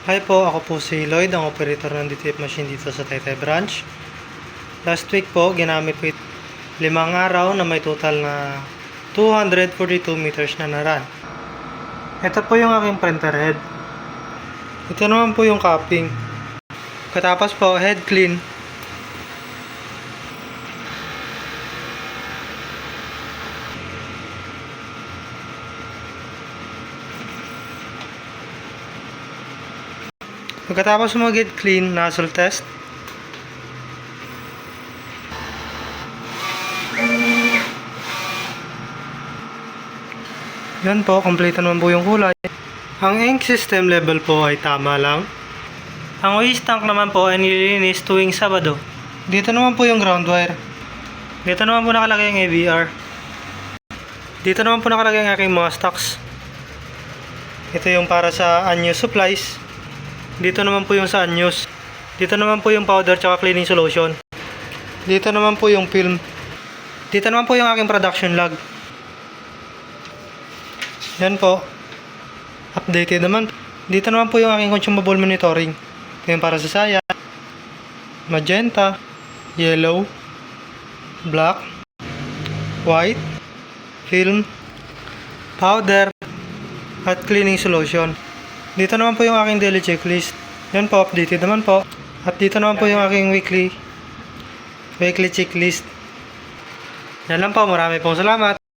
Hi po, ako po si Lloyd, ang operator ng DTF machine dito sa Taytay branch. Last week po, ginamit ko 5 araw na may total na 242 meters na na-run. Ito po yung aking printer head. Ito naman po yung capping. Katapos po, head clean. Pagkatapos mag-head clean, nozzle test. Yan po, kompleto naman po yung kulay. Ang ink system level po ay tama lang. Ang waste tank naman po ay nililinis tuwing Sabado. Dito naman po yung ground wire. Dito naman po nakalagay yung AVR. Dito naman po nakalagay ang aking mga stocks. Ito yung para sa unused supplies. Dito naman po yung sa unused. Dito naman po yung powder tsaka cleaning solution. Dito naman po yung film. Dito naman po yung aking production log. Yan po. Updated naman. Dito naman po yung aking consumable monitoring. Ito yung para sa saya, magenta, yellow, black, white, film, powder, at cleaning solution. Dito naman po yung aking daily checklist. Yan po, updated naman po. At dito naman po yung aking weekly checklist. Yan lang po, marami pong salamat.